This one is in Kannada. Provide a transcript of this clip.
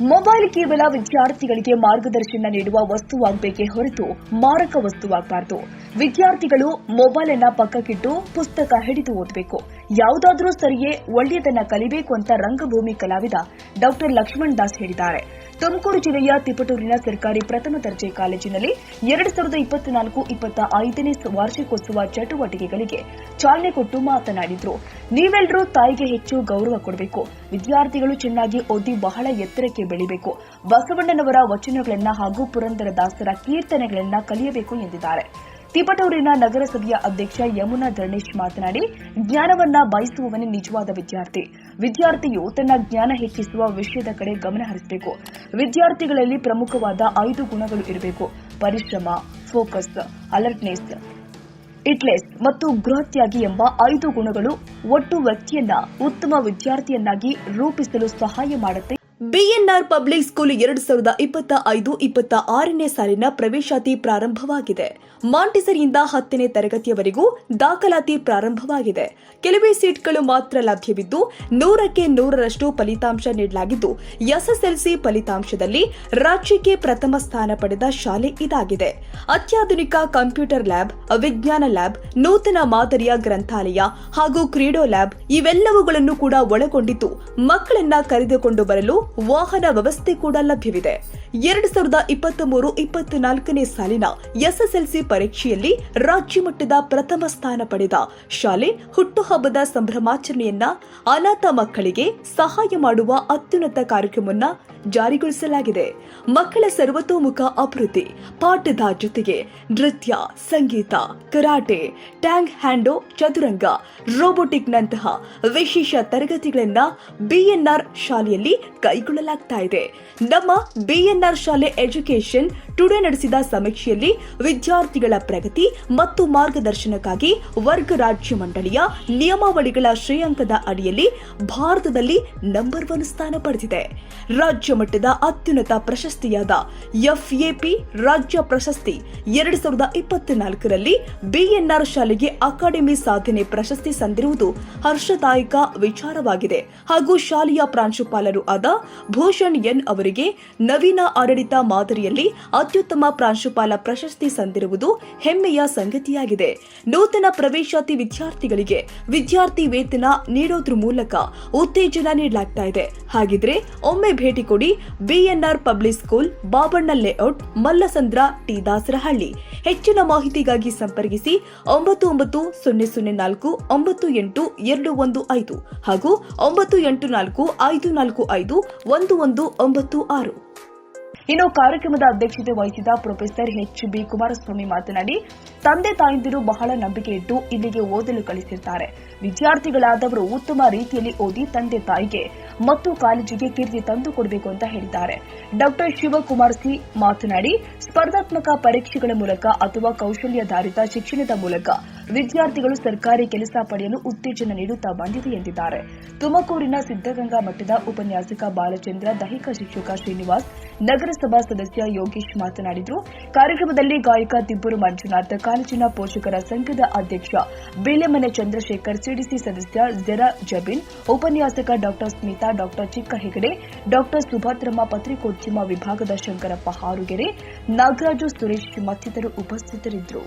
ಮೊಬೈಲ್ ಕೇವಲ ವಿದ್ಯಾರ್ಥಿಗಳಿಗೆ ಮಾರ್ಗದರ್ಶನ ನೀಡುವ ವಸ್ತುವಾಗಬೇಕೇ ಹೊರತು ಮಾರಕ ವಸ್ತುವಾಗಬಾರದು. ವಿದ್ಯಾರ್ಥಿಗಳು ಮೊಬೈಲ್ ಅನ್ನ ಪಕ್ಕಕ್ಕಿಟ್ಟು ಪುಸ್ತಕ ಹಿಡಿದು ಓದಬೇಕು. ಯಾವುದಾದ್ರೂ ಸರಿಯೇ ಒಳ್ಳೆಯದನ್ನ ಕಲಿಬೇಕು ಅಂತ ರಂಗಭೂಮಿ ಕಲಾವಿದ ಡಾಕ್ಟರ್ ಲಕ್ಷ್ಮಣ್ ದಾಸ್ ಹೇಳಿದ್ದಾರೆ. ತುಮಕೂರು ಜಿಲ್ಲೆಯ ತಿಪಟೂರಿನ ಸರ್ಕಾರಿ ಪ್ರಥಮ ದರ್ಜೆ ಕಾಲೇಜಿನಲ್ಲಿ 2024-25ನೇ ವಾರ್ಷಿಕೋತ್ಸವ ಚಟುವಟಿಕೆಗಳಿಗೆ ಚಾಲನೆ ಕೊಟ್ಟು ಮಾತನಾಡಿದರು. ನೀವೆಲ್ಲರೂ ತಾಯಿಗೆ ಹೆಚ್ಚು ಗೌರವ ಕೊಡಬೇಕು. ವಿದ್ಯಾರ್ಥಿಗಳು ಚೆನ್ನಾಗಿ ಓದಿ ಬಹಳ ಎತ್ತರಕ್ಕೆ ಬೆಳಿಬೇಕು. ಬಸವಣ್ಣನವರ ವಚನಗಳನ್ನ ಹಾಗೂ ಪುರಂದರದಾಸರ ಕೀರ್ತನೆಗಳನ್ನ ಕಲಿಯಬೇಕು ಎಂದಿದ್ದಾರೆ. ತಿಪಟೂರಿನ ನಗರಸಭೆಯ ಅಧ್ಯಕ್ಷ ಯಮುನಾ ಧರ್ಣೇಶ್ ಮಾತನಾಡಿ, ಜ್ಞಾನವನ್ನ ಬಯಸುವವನೇ ನಿಜವಾದ ವಿದ್ಯಾರ್ಥಿ. ವಿದ್ಯಾರ್ಥಿಯು ತನ್ನ ಜ್ಞಾನ ಹೆಚ್ಚಿಸುವ ವಿಷಯದ ಕಡೆ ಗಮನ ಹರಿಸಬೇಕು. ವಿದ್ಯಾರ್ಥಿಗಳಲ್ಲಿ ಪ್ರಮುಖವಾದ 5 ಗುಣಗಳು ಇರಬೇಕು. ಪರಿಶ್ರಮ, ಫೋಕಸ್, ಅಲರ್ಟ್ನೆಸ್, ಇಟ್ಲೆಸ್ ಮತ್ತು ಗೃಹತ್ಯಾಗಿ ಎಂಬ 5 ಗುಣಗಳು ಒಟ್ಟು ವ್ಯಕ್ತಿಯನ್ನ ಉತ್ತಮ ವಿದ್ಯಾರ್ಥಿಯನ್ನಾಗಿ ರೂಪಿಸಲು ಸಹಾಯ ಮಾಡುತ್ತೆ. ಬಿಎನ್ಆರ್ ಪಬ್ಲಿಕ್ ಸ್ಕೂಲ್ 2025-26ನೇ ಸಾಲಿನ ಪ್ರವೇಶಾತಿ ಪ್ರಾರಂಭವಾಗಿದೆ. ಮಾಂಟಿಸರಿಯಿಂದ 10ನೇ ತರಗತಿಯವರೆಗೂ ದಾಖಲಾತಿ ಪ್ರಾರಂಭವಾಗಿದೆ. ಕೆಲವೇ ಸೀಟ್ಗಳು ಮಾತ್ರ ಲಭ್ಯವಿದ್ದು 100ಕ್ಕೆ 100ರಷ್ಟು ಫಲಿತಾಂಶ ನೀಡಲಾಗಿದ್ದು, ಎಸ್ಎಸ್ಎಲ್ಸಿ ಫಲಿತಾಂಶದಲ್ಲಿ ರಾಜ್ಯಕ್ಕೆ ಪ್ರಥಮ ಸ್ಥಾನ ಪಡೆದ ಶಾಲೆ ಇದಾಗಿದೆ. ಅತ್ಯಾಧುನಿಕ ಕಂಪ್ಯೂಟರ್ ಲ್ಯಾಬ್, ವಿಜ್ಞಾನ ಲ್ಯಾಬ್, ನೂತನ ಮಾದರಿಯ ಗ್ರಂಥಾಲಯ ಹಾಗೂ ಕ್ರೀಡೋ ಲ್ಯಾಬ್ ಇವೆಲ್ಲವುಗಳನ್ನು ಕೂಡ ಒಳಗೊಂಡಿದ್ದು ಮಕ್ಕಳನ್ನ ಕರೆದುಕೊಂಡು ಬರಲು ವಾಹನ ವ್ಯವಸ್ಥೆ ಕೂಡ ಲಭ್ಯವಿದೆ. 2023-24ನೇ ಸಾಲಿನ ಎಸ್ಎಸ್ಎಲ್ಸಿ ಪರೀಕ್ಷೆಯಲ್ಲಿ ರಾಜ್ಯ ಮಟ್ಟದ ಪ್ರಥಮ ಸ್ಥಾನ ಪಡೆದ ಶಾಲೆ ಹುಟ್ಟುಹಬ್ಬದ ಸಂಭ್ರಮಾಚರಣೆಯನ್ನ ಅನಾಥ ಮಕ್ಕಳಿಗೆ ಸಹಾಯ ಮಾಡುವ ಅತ್ಯುನ್ನತ ಕಾರ್ಯಕ್ರಮವನ್ನು ಜಾರಿಗೊಳಿಸಲಾಗಿದೆ. ಮಕ್ಕಳ ಸರ್ವತೋಮುಖ ಅಭಿವೃದ್ಧಿ ಪಾಠದ ಜೊತೆಗೆ ನೃತ್ಯ, ಸಂಗೀತ, ಕರಾಟೆ, ಟ್ಯಾಂಗ್ ಹ್ಯಾಂಡೋ, ಚದುರಂಗ, ರೋಬೋಟಿಕ್ನಂತಹ ವಿಶೇಷ ತರಗತಿಗಳನ್ನು ಬಿಎನ್ಆರ್ ಶಾಲೆಯಲ್ಲಿ ಕೈಗೊಳ್ಳಲಾಗ್ತಾ ಇದೆ. ನಮ್ಮ ಬಿಎನ್ಆರ್ ಶಾಲೆ ಎಜುಕೇಷನ್ ಟುಡೇ ನಡೆಸಿದ ಸಮೀಕ್ಷೆಯಲ್ಲಿ ವಿದ್ಯಾರ್ಥಿಗಳ ಪ್ರಗತಿ ಮತ್ತು ಮಾರ್ಗದರ್ಶನಕ್ಕಾಗಿ ವರ್ಗ ರಾಜ್ಯ ಮಂಡಳಿಯ ನಿಯಮಾವಳಿಗಳ ಶ್ರೇಯಾಂಕದ ಅಡಿಯಲ್ಲಿ ಭಾರತದಲ್ಲಿ ನಂಬರ್ 1 ಸ್ಥಾನ ಪಡೆದಿದೆ. ರಾಜ್ಯ ಮಟ್ಟದ ಅತ್ಯುನ್ನತ ಪ್ರಶಸ್ತಿಯಾದ ಎಫ್ಎಪಿ ರಾಜ್ಯ ಪ್ರಶಸ್ತಿ 2024ರಲ್ಲಿ ಬಿಎನ್ಆರ್ ಶಾಲೆಗೆ ಅಕಾಡೆಮಿ ಸಾಧನೆ ಪ್ರಶಸ್ತಿ ಸಂದಿರುವುದು ಹರ್ಷದಾಯಕ ವಿಚಾರವಾಗಿದೆ ಹಾಗೂ ಶಾಲೆಯ ಪ್ರಾಂಶುಪಾಲರು ಆದ ಭೂಷಣ್ ಎನ್ ಅವರಿಗೆ ನವೀನ ಆಡಳಿತ ಮಾದರಿಯಲ್ಲಿ ಅತ್ಯುತ್ತಮ ಪ್ರಾಂಶುಪಾಲ ಪ್ರಶಸ್ತಿ ಸಂದಿರುವುದು ಹೆಮ್ಮೆಯ ಸಂಗತಿಯಾಗಿದೆ. ನೂತನ ಪ್ರವೇಶಾತಿ ವಿದ್ಯಾರ್ಥಿಗಳಿಗೆ ವಿದ್ಯಾರ್ಥಿ ವೇತನ ನೀಡೋದ್ರ ಮೂಲಕ ಉತ್ತೇಜನ ನೀಡಲಾಗ್ತಾ ಇದೆ. ಹಾಗಿದ್ರೆ ಒಮ್ಮೆ ಭೇಟಿ ಕೊಡಿ BNR public school, Babanna layout, Mallasandra, T Dasarahalli. ಹೆಚ್ಚಿನ ಮಾಹಿತಿಗಾಗಿ ಸಂಪರ್ಕಿಸಿ 9904-98215 ಹಾಗೂ 9845451196. ಇನ್ನು ಕಾರ್ಯಕ್ರಮದ ಅಧ್ಯಕ್ಷತೆ ವಹಿಸಿದ ಪ್ರೊಫೆಸರ್ ಎಚ್.ಬಿ. ಕುಮಾರಸ್ವಾಮಿ ಮಾತನಾಡಿ, ತಂದೆ ತಾಯಂದಿರು ಬಹಳ ನಂಬಿಕೆ ಇಟ್ಟು ಇಲ್ಲಿಗೆ ಓದಲು ಕಳಿಸಿರ್ತಾರೆ. ವಿದ್ಯಾರ್ಥಿಗಳಾದವರು ಉತ್ತಮ ರೀತಿಯಲ್ಲಿ ಓದಿ ತಂದೆ ತಾಯಿಗೆ ಮತ್ತು ಕಾಲೇಜಿಗೆ ಕೀರ್ತಿ ತಂದುಕೊಡಬೇಕು ಅಂತ ಹೇಳಿದ್ದಾರೆ. ಡಾಕ್ಟರ್ ಶಿವಕುಮಾರ್ ಸಿ ಮಾತನಾಡಿ, ಸ್ಪರ್ಧಾತ್ಮಕ ಪರೀಕ್ಷೆಗಳ ಮೂಲಕ ಅಥವಾ ಕೌಶಲ್ಯಾಧಾರಿತ ಶಿಕ್ಷಣದ ಮೂಲಕ ವಿದ್ಯಾರ್ಥಿಗಳು ಸರ್ಕಾರಿ ಕೆಲಸ ಪಡೆಯಲು ಉತ್ತೇಜನ ನೀಡುತ್ತಾ ಬಂದಿದೆ ಎಂದಿದ್ದಾರೆ. ತುಮಕೂರಿನ ಸಿದ್ದಗಂಗಾ ಮಠದ ಉಪನ್ಯಾಸಕ ಬಾಲಚಂದ್ರ, ದೈಹಿಕ ಶಿಕ್ಷಕ ಶ್ರೀನಿವಾಸ್, ನಗರಸಭಾ ಸದಸ್ಯ ಯೋಗೇಶ್ ಮಾತನಾಡಿದರು. ಕಾರ್ಯಕ್ರಮದಲ್ಲಿ ಗಾಯಕ ತಿಬ್ಬೂರು ಮಂಜುನಾಥ್, ಕಾಲೇಜಿನ ಪೋಷಕರ ಸಂಘದ ಅಧ್ಯಕ್ಷ ಬಿಳೆಮನೆ ಚಂದ್ರಶೇಖರ್, ಸಿಡಿಸಿ ಸದಸ್ಯ ಜೆರಾ ಜಬಿನ್, ಉಪನ್ಯಾಸಕ ಡಾಕ್ಟರ್ ಸ್ಮಿತಾ, ಡಾಕ್ಟರ್ ಚಿಕ್ಕ ಹೆಗಡೆ, ಡಾಕ್ಟರ್ ಸುಭದ್ರಮ್ಮ, ಪತ್ರಿಕೋದ್ಯಮ ವಿಭಾಗದ ಶಂಕರಪ್ಪ ಹಾರುಗೆರೆ, ನಾಗರಾಜು, ಸುರೇಶ್ ಮತ್ತಿತರರು ಉಪಸ್ಥಿತರಿದ್ದರು.